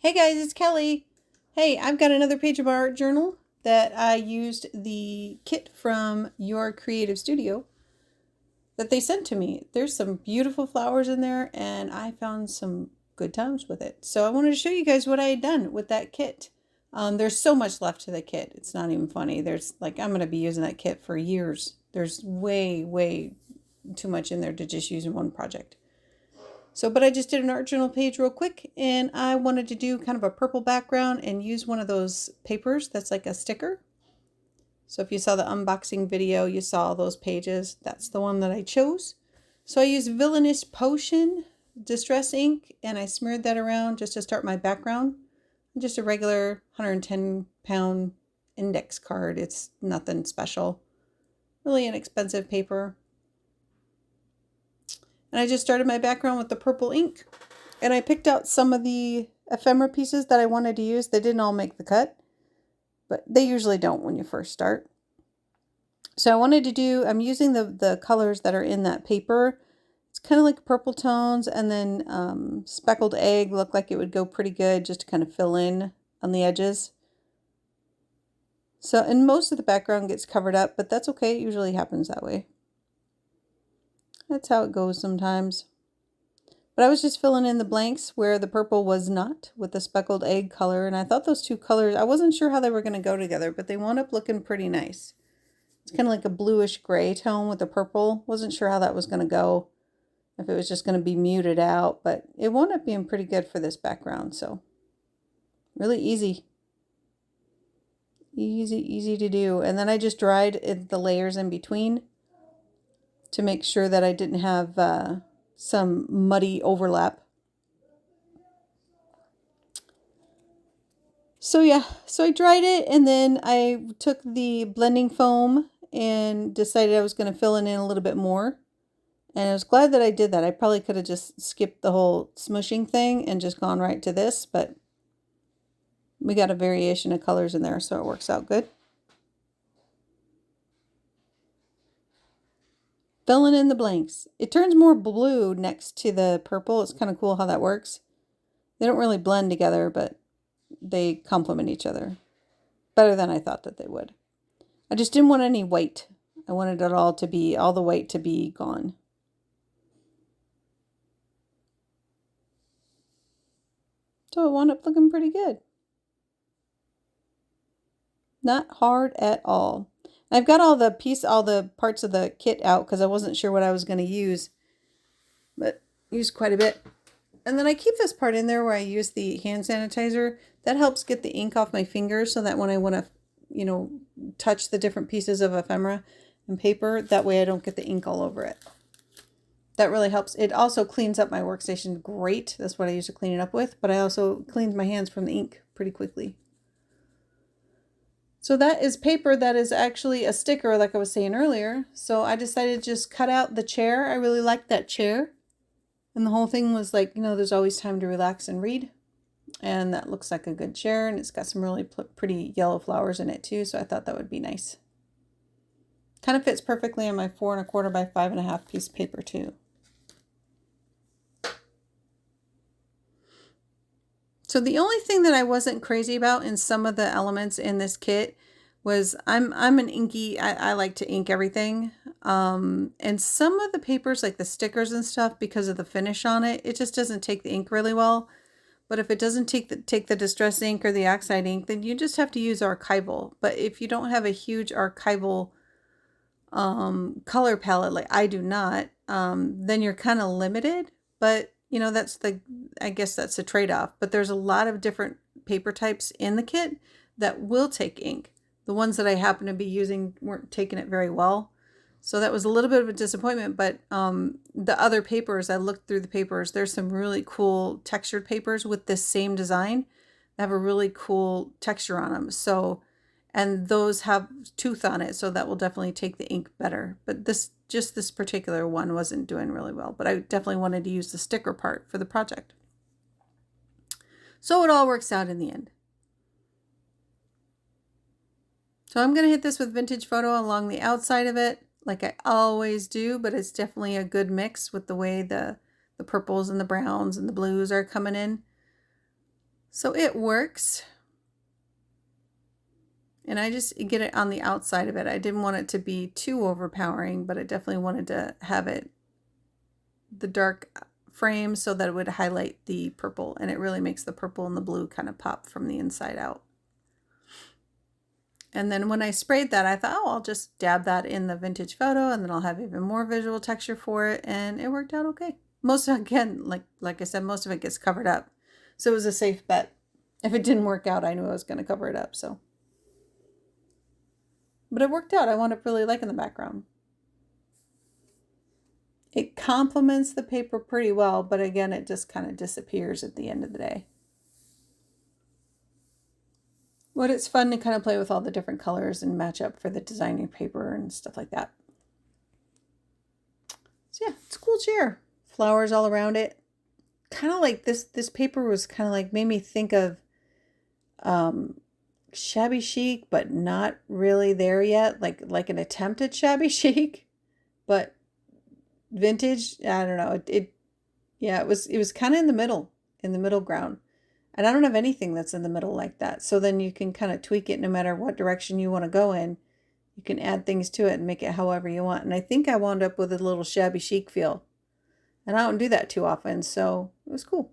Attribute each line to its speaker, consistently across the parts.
Speaker 1: Hey guys, it's Kelly. Hey, I've got another page of my art journal that I used the kit from Your Creative Studio that they sent to me. There's some beautiful flowers in there and I found some good times with it. So I wanted to show you guys what I had done with that kit. There's so much left to the kit. It's not even funny. I'm going to be using that kit for years. There's way too much in there to just use in one project. But I just did an art journal page real quick and I wanted to do kind of a purple background and use one of those papers that's like a sticker. So if you saw the unboxing video, you saw those pages. That's the one that I chose. So I used Villainous Potion Distress ink and I smeared that around just to start my background. Just a regular 110-pound index card. It's nothing special. Really inexpensive paper. And I just started my background with the purple ink. And I picked out some of the ephemera pieces that I wanted to use. They didn't all make the cut, but they usually don't when you first start. So I wanted to do, I'm using the colors that are in that paper. It's kind of like purple tones, and then speckled egg looked like it would go pretty good just to kind of fill in on the edges. So, and most of the background gets covered up, but that's okay. It usually happens that way. That's how it goes sometimes. But I was just filling in the blanks where the purple was not with the speckled egg color. And I thought those two colors, I wasn't sure how they were going to go together, but they wound up looking pretty nice. It's kind of like a bluish gray tone with the purple. Wasn't sure how that was going to go, if it was just going to be muted out, but it wound up being pretty good for this background. So really easy. Easy to do. And then I just dried the layers in between to make sure that I didn't have some muddy overlap. So yeah, so I dried it and then I took the blending foam and decided I was going to fill it in a little bit more. And I was glad that I did that. I probably could have just skipped the whole smushing thing and just gone right to this, but we got a variation of colors in there, so it works out good. Filling in the blanks. It turns more blue next to the purple. It's kind of cool how that works. They don't really blend together, but they complement each other better than I thought that they would. I just didn't want any white. I wanted it all the white to be gone. So it wound up looking pretty good. Not hard at all. I've got all the parts of the kit out because I wasn't sure what I was going to use, but used quite a bit. And then I keep this part in there where I use the hand sanitizer. That helps get the ink off my fingers so that when I want to, touch the different pieces of ephemera and paper, that way I don't get the ink all over it. That really helps. It also cleans up my workstation great. That's what I use to clean it up with, but I also cleaned my hands from the ink pretty quickly. So that is paper that is actually a sticker, like I was saying earlier. So I decided to just cut out the chair. I really liked that chair. And the whole thing was like, there's always time to relax and read. And that looks like a good chair. And it's got some really pretty yellow flowers in it too. So I thought that would be nice. Kind of fits perfectly on my 4 1/4 by 5 1/2 piece paper too. So the only thing that I wasn't crazy about in some of the elements in this kit was I'm an inky, I like to ink everything. And some of the papers, like the stickers and stuff, because of the finish on it, it just doesn't take the ink really well. But if it doesn't take the distress ink or the oxide ink, then you just have to use archival. But if you don't have a huge archival color palette like I do not, then you're kind of limited. But I guess that's a trade-off. But there's a lot of different paper types in the kit that will take ink. The ones that I happen to be using weren't taking it very well. So that was a little bit of a disappointment. But the other papers, I looked through the papers, there's some really cool textured papers with this same design that have a really cool texture on them. So, and those have tooth on it, so that will definitely take the ink better. But this particular one wasn't doing really well, but I definitely wanted to use the sticker part for the project. So it all works out in the end. So I'm going to hit this with Vintage Photo along the outside of it, like I always do, but it's definitely a good mix with the way the purples and the browns and the blues are coming in. So it works. And I just get it on the outside of it. I didn't want it to be too overpowering, but I definitely wanted to have it the dark frame so that it would highlight the purple, and it really makes the purple and the blue kind of pop from the inside out. And then when I sprayed that, I thought, oh, I'll just dab that in the vintage photo and then I'll have even more visual texture for it, and it worked out okay. Most, again, like I said, most of it gets covered up. So it was a safe bet. If it didn't work out, I knew I was going to cover it up, so. But it worked out. I wound up really liking the background. It complements the paper pretty well, but again, it just kind of disappears at the end of the day. But it's fun to kind of play with all the different colors and match up for the designing paper and stuff like that. So yeah, it's a cool chair. Flowers all around it. Kind of like this paper was kind of like, made me think of shabby chic, but not really there yet. Like an attempt at shabby chic, but vintage. I don't know. It was kind of in the middle ground. And I don't have anything that's in the middle like that. So then you can kind of tweak it no matter what direction you want to go in. You can add things to it and make it however you want. And I think I wound up with a little shabby chic feel. And I don't do that too often, so it was cool.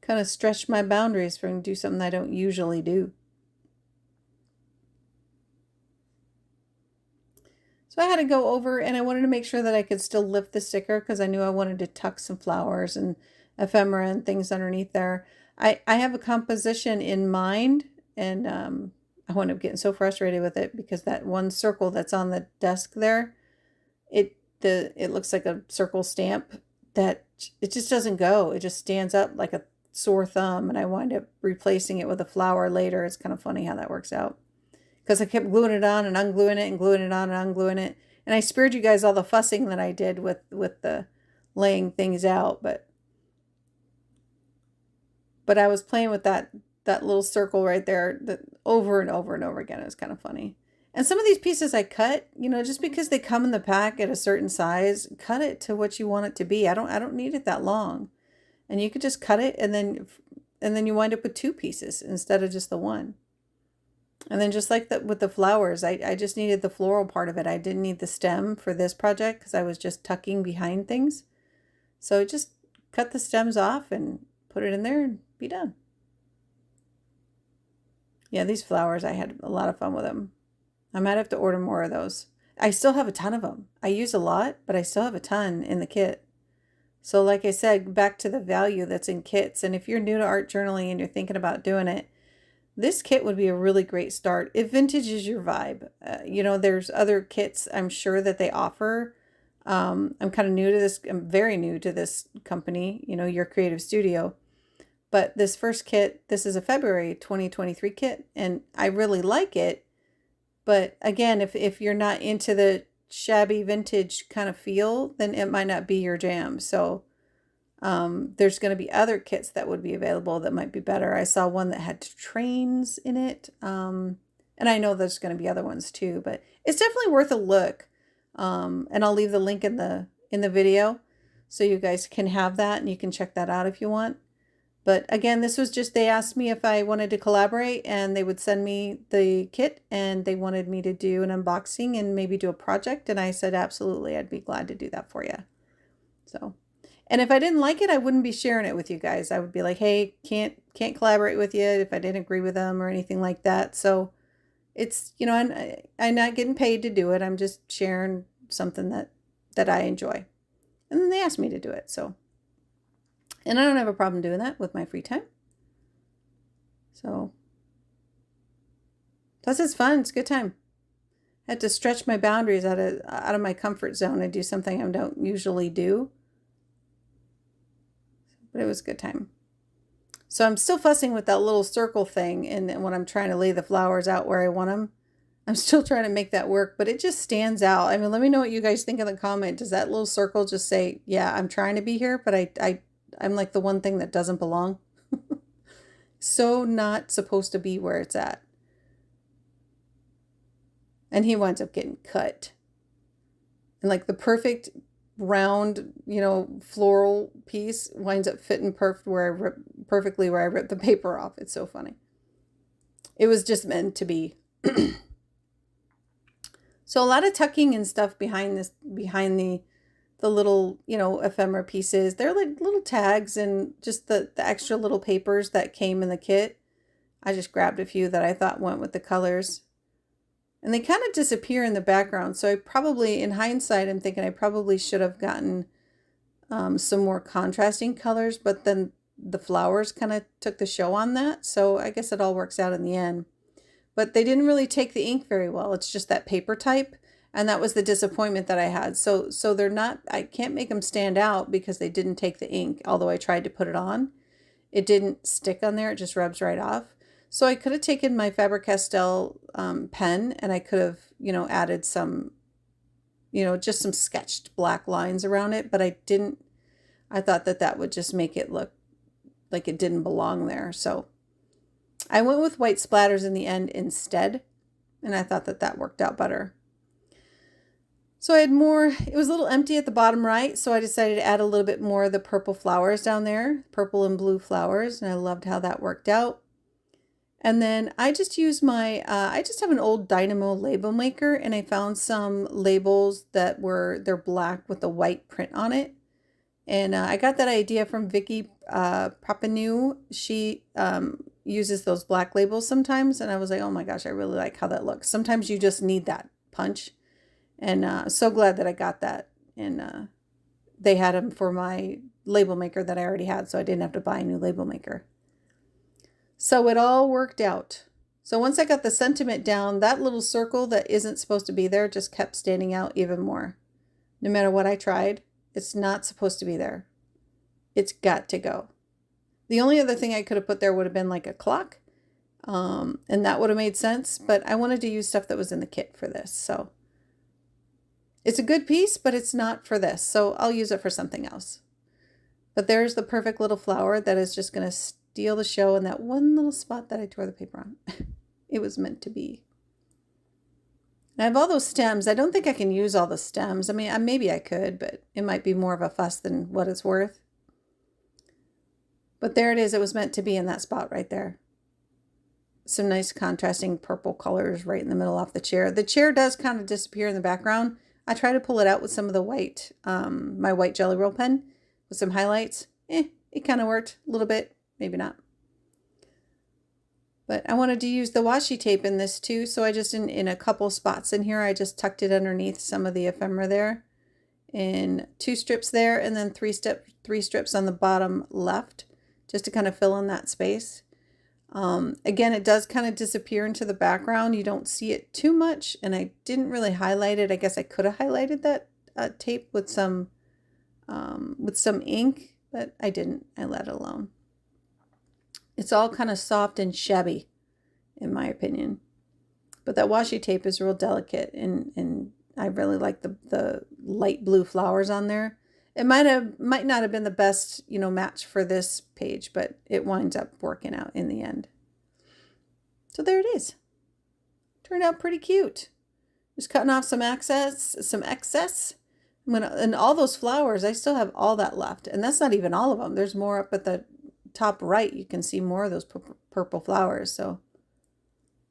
Speaker 1: Kind of stretched my boundaries for do something I don't usually do. So I had to go over, and I wanted to make sure that I could still lift the sticker because I knew I wanted to tuck some flowers and ephemera and things underneath there. I have a composition in mind, and I wound up getting so frustrated with it because that one circle that's on the desk there, it looks like a circle stamp that it just doesn't go. It just stands up like a sore thumb, and I wind up replacing it with a flower later. It's kind of funny how that works out because I kept gluing it on and ungluing it and gluing it on and ungluing it. And I spared you guys all the fussing that I did with the laying things out, but I was playing with that little circle right there over and over and over again. It was kind of funny. And some of these pieces I cut, just because they come in the pack at a certain size, cut it to what you want it to be. I don't need it that long. And you could just cut it and then you wind up with two pieces instead of just the one. And then just like with the flowers, I just needed the floral part of it. I didn't need the stem for this project because I was just tucking behind things. So just cut the stems off and put it in there and be done. Yeah, these flowers, I had a lot of fun with them. I might have to order more of those. I still have a ton of them. I use a lot, but I still have a ton in the kit. So like I said, back to the value that's in kits. And if you're new to art journaling and you're thinking about doing it, this kit would be a really great start if vintage is your vibe. There's other kits I'm sure that they offer. I'm kind of new to this. I'm very new to this company, Your Creative Studio. But this first kit, this is a February 2023 kit, and I really like it. But again, if you're not into the shabby vintage kind of feel, then it might not be your jam. So there's going to be other kits that would be available that might be better. I saw one that had trains in it. And I know there's going to be other ones too, but it's definitely worth a look. And I'll leave the link in the video so you guys can have that and you can check that out if you want. But again, this was just, they asked me if I wanted to collaborate and they would send me the kit and they wanted me to do an unboxing and maybe do a project. And I said, absolutely, I'd be glad to do that for you. So, and if I didn't like it, I wouldn't be sharing it with you guys. I would be like, hey, can't collaborate with you if I didn't agree with them or anything like that. So it's, I'm not getting paid to do it. I'm just sharing something that I enjoy. And then they asked me to do it. So. And I don't have a problem doing that with my free time. So, plus it's fun. It's a good time. I had to stretch my boundaries out of my comfort zone and do something I don't usually do. But it was a good time. So I'm still fussing with that little circle thing. And when I'm trying to lay the flowers out where I want them, I'm still trying to make that work. But it just stands out. I mean, let me know what you guys think in the comment. Does that little circle just say, yeah, I'm trying to be here, but I'm like the one thing that doesn't belong. So not supposed to be where it's at. And he winds up getting cut. And like the perfect round, floral piece winds up fitting perfectly where I ripped the paper off. It's so funny. It was just meant to be. So a lot of tucking and stuff behind the little, ephemera pieces. They're like little tags and just the extra little papers that came in the kit. I just grabbed a few that I thought went with the colors. And they kind of disappear in the background. So I probably, in hindsight, I'm thinking I probably should have gotten some more contrasting colors, but then the flowers kind of took the show on that. So I guess it all works out in the end. But they didn't really take the ink very well. It's just that paper type. And that was the disappointment that I had. So they're not, I can't make them stand out because they didn't take the ink, although I tried to put it on. It didn't stick on there. It just rubs right off. So I could have taken my Faber-Castell pen and I could have, added some, just some sketched black lines around it. But I didn't. I thought that would just make it look like it didn't belong there. So I went with white splatters in the end instead. And I thought that worked out better. So I had more, it was a little empty at the bottom right. So I decided to add a little bit more of the purple flowers down there, purple and blue flowers. And I loved how that worked out. And then I just use I just have an old Dynamo label maker, and I found some labels they're black with a white print on it. And I got that idea from Vicky Papanou. She uses those black labels sometimes. And I was like, oh my gosh, I really like how that looks. Sometimes you just need that punch. And so glad that I got that. And they had them for my label maker that I already had, so I didn't have to buy a new label maker. So it all worked out. So once I got the sentiment down, that little circle that isn't supposed to be there just kept standing out even more. No matter what I tried, it's not supposed to be there. It's got to go. The only other thing I could have put there would have been like a clock. And that would have made sense. But I wanted to use stuff that was in the kit for this. So it's a good piece, but it's not for this. So I'll use it for something else. But there's the perfect little flower that is just going to steal the show in that one little spot that I tore the paper on. It was meant to be. And I have all those stems. I don't think I can use all the stems. I mean, maybe I could, but it might be more of a fuss than what it's worth. But there it is. It was meant to be in that spot right there. Some nice contrasting purple colors right in the middle off the chair. The chair does kind of disappear in the background. I try to pull it out with some of the white, my white Jelly Roll pen with some highlights. It kind of worked a little bit. Maybe not. But I wanted to use the washi tape in this too. So I just, in a couple spots in here, I just tucked it underneath some of the ephemera there. In 2 strips there, and then 3 strips on the bottom left, just to kind of fill in that space. Again, it does kind of disappear into the background. You don't see it too much, and I didn't really highlight it. I guess I could have highlighted that tape with some ink, but I didn't. I let it alone. It's all kind of soft and shabby, in my opinion. But that washi tape is real delicate, and I really like the light blue flowers on there. It might not have been the best, match for this page, but it winds up working out in the end. So there it is. Turned out pretty cute. Just cutting off some excess. And all those flowers, I still have all that left. And that's not even all of them. There's more up at the top right. You can see more of those purple flowers. So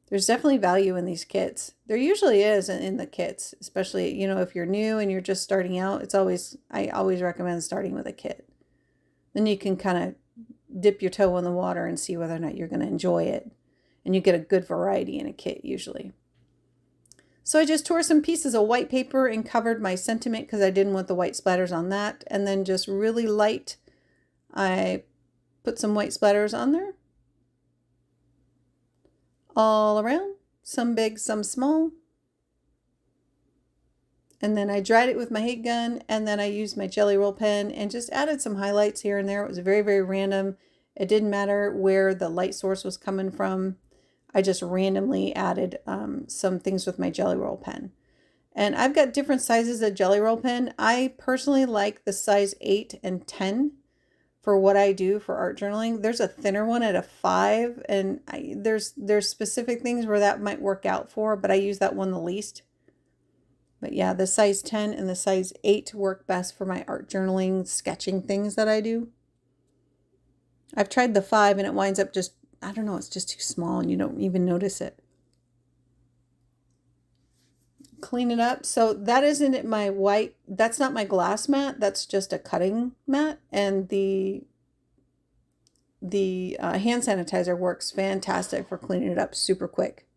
Speaker 1: there's definitely value in these kits. There usually is in the kits, especially, if you're new and you're just starting out. I always recommend starting with a kit. Then you can kind of dip your toe in the water and see whether or not you're going to enjoy it. And you get a good variety in a kit usually. So I just tore some pieces of white paper and covered my sentiment because I didn't want the white splatters on that. And then just really light, I put some white splatters on there. All around, some big, some small. And then I dried it with my heat gun, and then I used my Jelly Roll pen and just added some highlights here and there. It was very, very random. It didn't matter where the light source was coming from. I just randomly added some things with my Jelly Roll pen. And I've got different sizes of Jelly Roll pen. I personally like the size 8 and 10 for what I do for art journaling. There's a thinner one at a 5, and there's specific things where that might work out for, but I use that one the least. But yeah, the size 10 and the size 8 work best for my art journaling, sketching things that I do. I've tried the 5 and it winds up just, I don't know, it's just too small and you don't even notice it. Clean it up. So that isn't my white, that's not my glass mat, that's just a cutting mat. And the hand sanitizer works fantastic for cleaning it up super quick.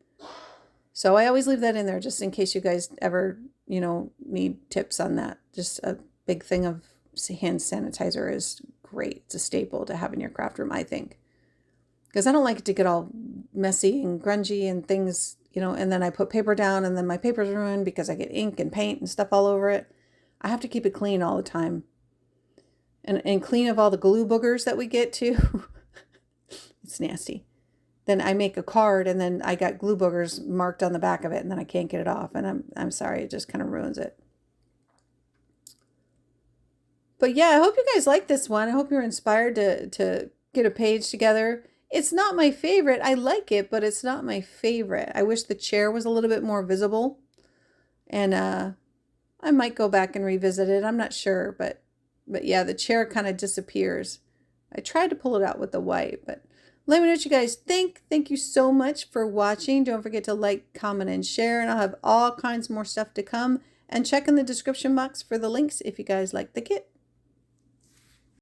Speaker 1: So I always leave that in there just in case you guys ever, need tips on that. Just a big thing of hand sanitizer is great. It's a staple to have in your craft room, I think. Because I don't like it to get all messy and grungy and things, and then I put paper down and then my paper's ruined because I get ink and paint and stuff all over it. I have to keep it clean all the time. And clean of all the glue boogers that we get too. It's nasty. Then I make a card and then I got glue boogers marked on the back of it and then I can't get it off. And I'm sorry, it just kind of ruins it. But yeah, I hope you guys like this one. I hope you're inspired to get a page together. It's not my favorite. I like it, but it's not my favorite. I wish the chair was a little bit more visible. And I might go back and revisit it. I'm not sure, but yeah, the chair kind of disappears. I tried to pull it out with the white, but let me know what you guys think. Thank you so much for watching. Don't forget to like, comment, and share. And I'll have all kinds more stuff to come. And check in the description box for the links if you guys like the kit.